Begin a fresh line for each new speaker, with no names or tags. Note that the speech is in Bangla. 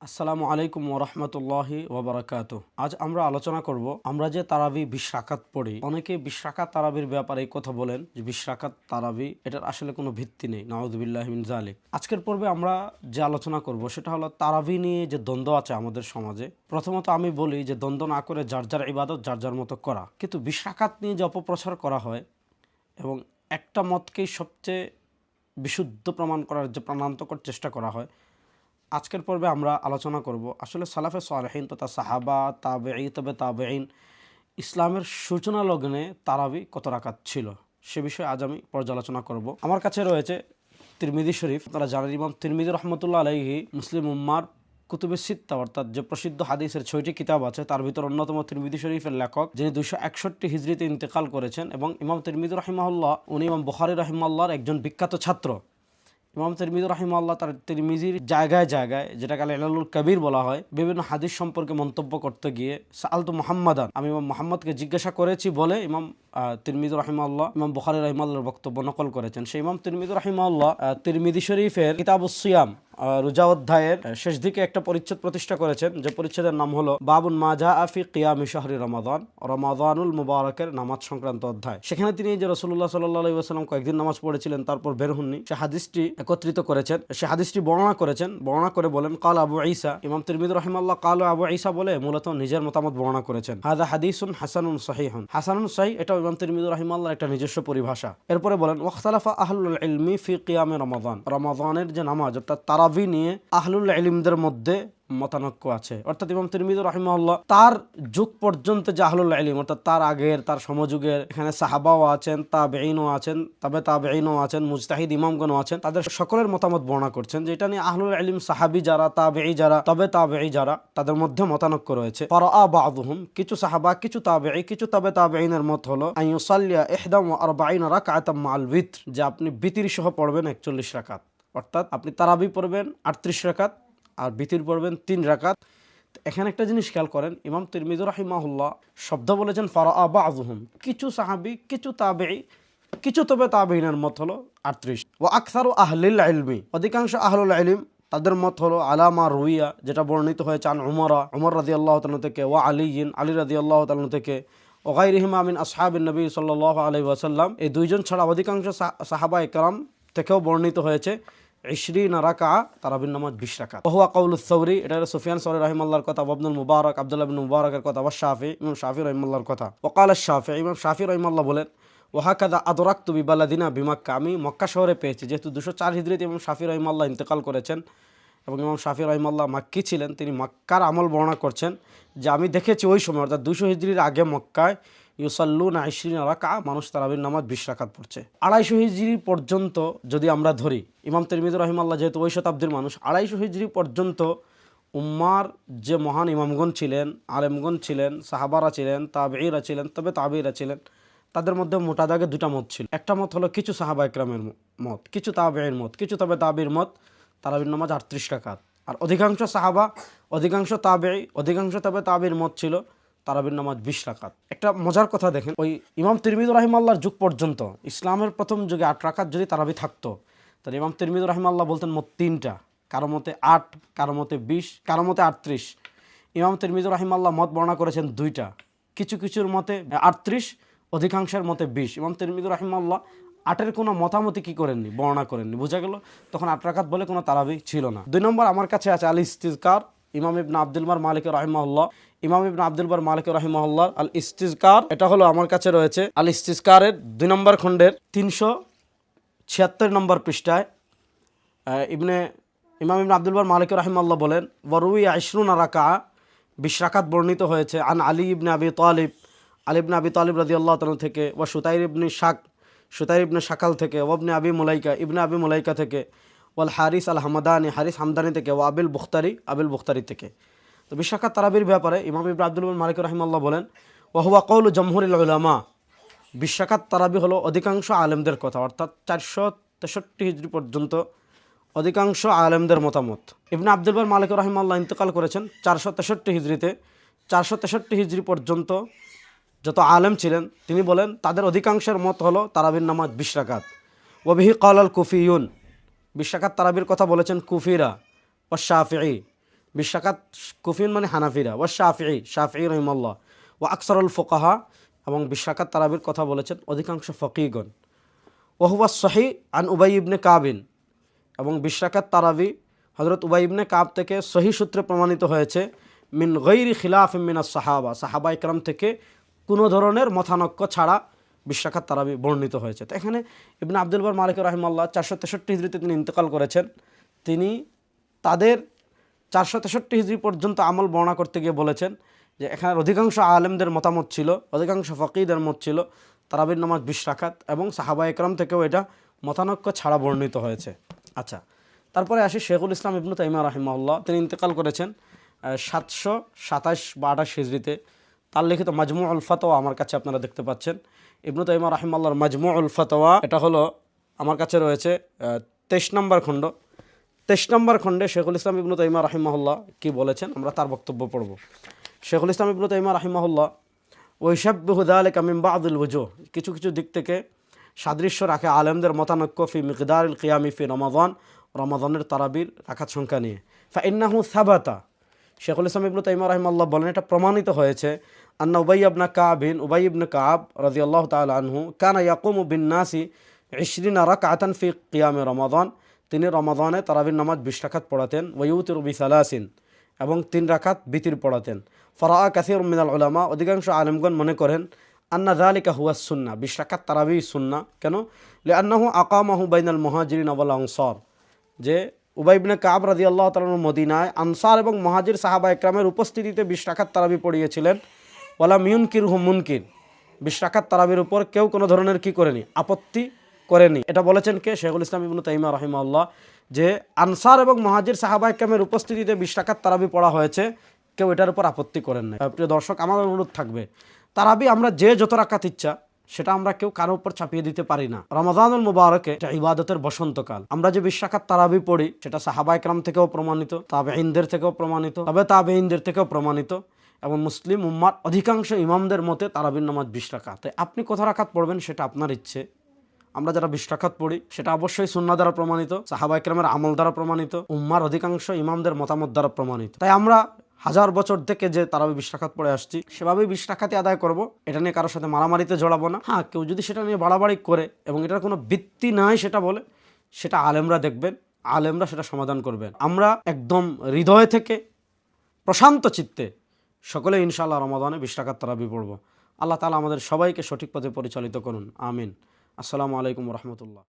আসসালামু আলাইকুম ওরহমতুল্লাহি ওবরাকাত। আজ আমরা আলোচনা করব আমরা যে তারাবি 20 রাকাত পড়ি। অনেকে 20 রাকাত তারাবির ব্যাপারে এই কথা বলেন যে 20 রাকাত তারাবি এটার আসলে কোনো ভিত্তি নেই, নাউযুবিল্লাহি মিন যালিক। আজকের পর্বে আমরা যে আলোচনা করব সেটা হলো তারাবি নিয়ে যে দ্বন্দ্ব আছে আমাদের সমাজে। প্রথমত আমি বলি যে দ্বন্দ্ব না করে যার যার ইবাদত যার যার মতো করা, কিন্তু 20 রাকাত নিয়ে যে অপপ্রচার করা হয় এবং একটা মতকেই সবচেয়ে বিশুদ্ধ প্রমাণ করার যে প্রাণান্তকর চেষ্টা করা হয়, আজকের পর্বে আমরা আলোচনা করব আসলে সালাফে সালেহিন তথা সাহাবা তাবেঈ তবে তাবেঈন ইসলামের সূচনা লগ্নে তারাবি কত রাকাত ছিল সে বিষয়ে আজ আমি পর্যালোচনা করব। আমার কাছে রয়েছে তিরমিজি শরীফ। তারা জানেন ইমাম তিরমিজি রহমতুল্লাহ আলাইহি মুসলিম উম্মার কুতুবে সিত্তা অর্থাৎ যে প্রসিদ্ধ হাদিসের 6টি কিতাব আছে তার ভিতর অন্যতম তিরমিজি শরীফের লেখক, যিনি 261 হিজরিতে ইন্তেকাল করেছেন। এবং ইমাম তিরমিজি রাহিমাহুল্লাহ উনি ইমাম বুখারী রাহিমাহুল্লাহর একজন বিখ্যাত ছাত্র। ইমাম তিরমিজি রাহিমাহুল্লাহ তার তিরমিজির জায়গায় জায়গায়, যেটাকে ইলালুল কবির বলা হয়, বিভিন্ন হাদিস সম্পর্কে মন্তব্য করতে গিয়ে সাআলতু মুহাম্মাদান, আমি ইমাম মুহাম্মদকে জিজ্ঞাসা করেছি বলে ইমাম তিরমিজি রাহিমাহুল্লাহ ইমাম বুখারী রাহিমাহুল্লাহর বক্তব্য নকল করেছেন। সেই ইমাম তিরমিজি রাহিমাহুল্লাহ তিরমিজি শরীফের কিতাবুস সিয়াম রোজা অধ্যায়ের শেষ দিকে একটা পরিচ্ছেদ প্রতিষ্ঠা করেছেন, যে পরিচ্ছেদের নাম হলো বাবুন মা জাআ ফি কিয়ামি শাহরি রমাদান, রমাদানুল মুবারকের নামাজ সংক্রান্ত অধ্যায়। সেখানে তিনি যে রাসূলুল্লাহ সাল্লাল্লাহু আলাইহি ওয়াসাল্লাম কয়েকদিন নামাজ পড়েছিলেন তারপর বের হননি, সে হাদিসটি একত্রিত করেছেন, সে হাদিসটি বর্ণনা করেছেন। বর্ণনা করে বলেন কাল আবু ঈসা, ইমাম তিরমিজি রাহিমাহুল্লাহ কাল আবু ঈসা বলে মূলত নিজের মতামত বর্ণনা করেছেন। হাযা হাদিসুন হাসানুন সহিহুন, হাসানুন সহিহ এটা ইমাম তিরমিজি রাহিমাহুল্লাহর একটা নিজস্ব পরিভাষা। এরপরে বলেন ওয়াখতালাফা আহলুল ইলমি ফি কিয়ামি রমাদান, রমাদানের যে নামাজ অর্থাৎ তারাবি নিয়ে আহলুল ইলমদের মধ্যে মতানৈক্য আছে। অর্থাৎ ইমাম তিরমিজি রাহিমাহুল্লাহ তার যুগ পর্যন্ত যে আহলুল ইলম অর্থাৎ তার আগের তার সমযুগের, এখানে সাহাবাও আছেন, তাবেঈনও আছেন, তাবেঈনও আছেন, মুজতাহিদ ইমামগণও আছেন, তাদের সকলের মতামত বর্ণনা করছেন যে এটা নিয়ে আহলুল ইলম সাহাবী যারা, তাবেঈ যারা, তাবেঈ যারা, তাদের মধ্যে মতানৈক্য রয়েছে। ফারাআ বা'দুহুম, কিছু সাহাবা, কিছু তাবেঈ, কিছু তাবেঈনের মত হলো আইয়ুসাল্লিয়া 41 রাকাতাম মা'আল বিত্র, যে আপনি বিতির সহ পড়বেন 41 রাকাত, অর্থাৎ আপনি তারাবি পড়বেন 38 রাকাত আর বিতির পড়বেন 3 রাকাত। এখানে একটা জিনিস খেয়াল করেন, ইমাম তিরমিজি রাহিমাহুল্লাহ শব্দ বলেছেন ফারাআ বা'দুহুম, কিছু সাহাবী, কিছু তাবেঈ, কিছু তাবেঈনের মত হলো 38। ওয়া আকসারু আহলিল ইলমি, অধিকাংশ আহলুল ইলম তাদের মত হলো আলামা রুইয়া, যেটা বর্ণিত হয়েছে আন উমর রাদিয়াল্লাহু তাআলা থেকে, ওয়া আলী রাদিয়াল্লাহু তাআলা থেকে, ও গায়রিহিমা মিন আসহাবিন নবী সাল্লাল্লাহু আলাইহি ওয়াসাল্লাম, এই দুইজন ছাড়া অধিকাংশ সাহাবা ইকরাম থেকেও বর্ণিত হয়েছে 20 রাকা তারাবির নামাজ 20 রাকাত। ওয়া হুয়া কাউলুস সাওরি, এটা সুফিয়ান সাওরি রাহিমাহুল্লাহর কথা, ইবনুল মুবারক আব্দুল্লাহ ইবনে মুবারকের কথা, ওয়া শাফি ইমাম শাফি রাহিমাহুল্লাহর কথা। ওয়া ক্বালা শাফি, ইমাম শাফি রাহিমাহুল্লাহ বলেন ওয়া হাকাযা আদরাকতু বিবালাদিনা বিমাক্কা, আমি মক্কা শহরে পেয়েছি। যেহেতু 204 হিজরিতে ইমাম শাফি রাহিমাহুল্লাহ ইন্তেকাল করেছেন এবং ইমাম শাফি রাহিমাহুল্লাহ মাক্কি ছিলেন, তিনি মক্কার আমল বর্ণনা করছেন যে আমি দেখেছি ওই সময় অর্থাৎ 200 হিজরির আগে মক্কায় ইউসাল্লুনা 20 রাকা, মানুষ তারাবির নামাজ 20 রাকাত পড়ছে। 250 হিজরি পর্যন্ত যদি আমরা ধরি, ইমাম তিরমিজি রাহিমাহুল্লাহ যেহেতু ওই শতাব্দীর মানুষ, 250 হিজরি পর্যন্ত উম্মার যে মহান ইমামগণ ছিলেন, আলেমগণ ছিলেন, সাহাবারা ছিলেন, তাবেঈরা ছিলেন, তাবেঈরা ছিলেন, তাদের মধ্যে মোটা দাগে দুটা মত ছিল। একটা মত হলো কিছু সাহাবা ইকরামের মত, কিছু তাবেঈর মত, কিছু তাবেঈর মত, তারাবির নামাজ 38 রাকাত। আর অধিকাংশ সাহাবা, অধিকাংশ তাবেঈ, অধিকাংশ তাবেঈর মত ছিল তারাবির নামাজ 20 রাকাত। একটা মজার কথা দেখেন, ওই ইমাম তিরমিজি রাহিমাহুল্লাহর যুগ পর্যন্ত ইসলামের প্রথম যুগে 8 রাকাত যদি তারাবি থাকতো, তাহলে ইমাম তিরমিজি রাহিমাহুল্লাহ বলতেন মত 3টা, কারো মতে 8, কারো মতে 20, কারো মতে 38। ইমাম তিরমিজি রাহিমাহুল্লাহ মত বর্ণনা করেছেন 2টা, কিছু কিছুর মতে 38, অধিকাংশের মতে 20। ইমাম তিরমিজি রাহিমাহুল্লাহ 8-এর কোনো মতামতি কি করেননি, বর্ণনা করেননি। বোঝা গেল তখন 8 রাকাত বলে কোনো তারাবি ছিল না। 2 নম্বর আমার কাছে আছে আল ইস্তিজকার, ইমাম ইবনে আব্দুল বার মালিক রাহিমাহুল্লাহ, ইমাম ইবনে আব্দুল বার মালিক রাহিমাহুল্লাহ আল ইস্তিজকার, এটা হলো আমার কাছে রয়েছে আল ইস্তিজকারের 2 নম্বর খণ্ডের 376 নম্বর পৃষ্ঠায়। ইমাম ইবনে আব্দুল বার মালিক রাহিমাহুল্লাহ বলেন ওয়ারুই 20 রাকা, 20 রাকাত বর্ণিত হয়েছে আন আলী ইবনে আবি তালিব, আলী ইবনে আবি তালিব রাদিয়াল্লাহু তাআলা থেকে, ওয়া শুতাইর ইবনে শাকাল থেকে, ওয়া ইবনে আবি মুলাইকা থেকে, ওয়াল হারিস আল হামদানি, হারিস হামদানি থেকে, ওয়া আবিল বুখতারি থেকে। তো 20 রাকাত তারাবির ব্যাপারে ইমাম ইবনে আব্দুল বার মালিক রাহিমাহুল্লাহ বলেন ওয়া হুয়া কাউলু জমহুরিল উলামা, 20 রাকাত তারাবি হলো অধিকাংশ আলেমদের কথা, অর্থাৎ 463 হিজরি পর্যন্ত অধিকাংশ আলেমদের মতামত। ইবনে আব্দুল বার মালিক রাহিমাহুল্লাহ ইন্তেকাল করেছেন 463 হিজরিতে। 463 হিজরি পর্যন্ত যত আলেম ছিলেন তিনি বলেন তাদের অধিকাংশের মত হলো তারাবির নামাজ 20 রাকাত। ওয়াবিহি ক্বালাল কুফিয়ুন, 20 রাকাত তারাবির কথা বলেছেন কুফিরা, ওয়া শাফিঈ, 20 রাকাত কুফিন মানে হানাফিরা, ওয়া শাফিঈ, শাফিঈ রাহিমাহুল্লাহ, ওয়া আকসারুল ফুকাহা, এবং 20 রাকাত তারাবির কথা বলেছেন অধিকাংশ ফকিহগণ। ওয়া হুয়া সহিহ আন উবাই ইবনে কাবিন, এবং 20 রাকাত তারাবি হযরত উবাই ইবনে কাব থেকে সহিহ সূত্রে প্রমাণিত হয়েছে, মিন গায়রি খিলাফিন মিনাস সাহাবা, সাহাবা ইকরাম থেকে কোনো ধরনের মতানৈক্য ছাড়া 20 রাকাত তারাবি বর্ণিত হয়েছে। তো এখানে ইবনে আব্দুল বার মালিক রাহিমাহুল্লাহ 463 হিজরিতে তিনি ইন্তেকাল করেছেন। তিনি তাদের 463 হিজরি পর্যন্ত আমল বর্ণনা করতে গিয়ে বলেছেন যে এখানে অধিকাংশ আলেমদের মতামত ছিল, অধিকাংশ ফকিহদের মত ছিল তারাবির নামাজ 20 রাকাত, এবং সাহাবা ইকরাম থেকেও এটা মতানৈক্য ছাড়া বর্ণিত হয়েছে। আচ্ছা, তারপরে আসি শেখুল ইসলাম ইবনু তাইমিয়া রাহিমাহুল্লাহ, তিনি ইন্তেকাল করেছেন 727 বা 28 হিজরিতে। তার লিখিত মাজমুউল ফাতওয়া আমার কাছে আপনারা দেখতে পাচ্ছেন। ইবনু তাইমিয়া রাহিমাহুল্লাহর মাজমুউল ফাতওয়া, এটা হলো আমার কাছে রয়েছে 23 নম্বর খণ্ড। 23 নম্বর খণ্ডে শেখুল ইসলাম ইবনু তাইমিয়া রাহিমাহুল্লাহ কি বলেছেন, আমরা তার বক্তব্য পড়ব। শেখুল ইসলাম ইবনু তাইমিয়া রাহিমাহুল্লাহ ওয়াইশাব্বিহু যালিকা মিন বা'দিল ওয়ুজুহ, কিছু কিছু দিক থেকে সাদৃশ্য রাখে আলেমদের মতানৈক্য ফি মিকদারিল কিয়ামি ফি রমাদান, রমাদানের তারাবির রাকাত সংখ্যা নিয়ে। ফা ইন্নাহু সাবাতা, শেখুল ইসলাম ইবনু তাইমিয়া রাহিমাহুল্লাহ বলেন এটা প্রমাণিত হয়েছে, আন্না উবাই ইবনে কাব, উবাই ইবনে কাব রাদিয়াল্লাহু তাআলা আনহু কানা ইয়াকুমু বিন নাসি 20 রাকাতান ফি কিয়ামে রমাদান, তিনি রমাদানে তারাবির নামাজ 20 রাকাত পড়াতেন। ওয়াইউতিরু বিসালাসিন, এবং 3 রাকাত বিতির পড়াতেন। ফারাআ কাসীরুম মিনাল উলামা, অধিকাংশ আলেমগণ মনে করেন আন্না যালিকা হুয়া সুন্নাহ, 20 রাকাত তারাবি সুন্নাহ। কেন? লিআন্নাহু আকামাহু বাইনাল মুহাজিরিন ওয়াল আনসার, যে উবাই ইবনে কাব রাদিয়াল্লাহু তাআলা মদিনায় আনসার এবং মুহাজির সাহাবা ইকরামের উপস্থিতিতে 20 রাকাত তারাবি পড়িয়েছিলেন। ওয়ালাম ইউনকিরহু মুনকির, 20 রাকাত তারাবির উপর কেউ কোনো ধরনের কি করেনি, আপত্তি করেনি। এটা বলেছেন কে? শেখুল ইসলাম ইবনু তাইমিয়া রাহিমাহুল্লাহ, যে আনসার এবং মুহাজির সাহাবা ইকরামের উপস্থিতিতে 20 রাকাত তারাবি পড়া হয়েছে, কেউ এটার উপর আপত্তি করেন না। প্রিয় দর্শক, আমার অনুরোধ থাকবে, তারাবি আমরা যে যত রাকাত ইচ্ছা সেটা আমরা কেউ কারো উপর চাপিয়ে দিতে পারি না। রমাদানুল মুবারকে এটা ইবাদতের বসন্তকাল। আমরা যে 20 রাকাত তারাবি পড়ি সেটা সাহাবা ইকরাম থেকেও প্রমাণিত, তাবেঈনদের থেকেও প্রমাণিত, তবে তাবেঈনদের থেকেও প্রমাণিত, এবং মুসলিম উম্মার অধিকাংশ ইমামদের মতে তারাবির নামাজ 20 রাকাত। তাই আপনি কত রাকাত পড়বেন সেটা আপনার ইচ্ছে। আমরা যারা 20 রাকাত পড়ি সেটা অবশ্যই সুন্নাহ দ্বারা প্রমাণিত, সাহাবা ইকরামের আমল দ্বারা প্রমাণিত, উম্মার অধিকাংশ ইমামদের মতামত দ্বারা প্রমাণিত। তাই আমরা 1000 বছর থেকে যে তারাবি 20 রাকাত পড়ে আসছি সেভাবেই 20 রাকাতই আদায় করব। এটা নিয়ে কারোর সাথে মারামারিতে জড়াবো না। হ্যাঁ, কেউ যদি সেটা নিয়ে বাড়াবাড়ি করে এবং এটার কোনো ভিত্তি নাই সেটা বলে, সেটা আলেমরা দেখবেন, আলেমরা সেটা সমাধান করবেন। আমরা একদম হৃদয় থেকে প্রশান্ত চিত্তে সকলে ইনশাআল্লাহ রমাদানে 20 রাকাত তারাবি পড়ব। আল্লাহ তাআলা আমাদের সবাইকে সঠিক পথে পরিচালিত করুন, আমিন। আসসালামু আলাইকুম ওয়া রাহমাতুল্লাহ।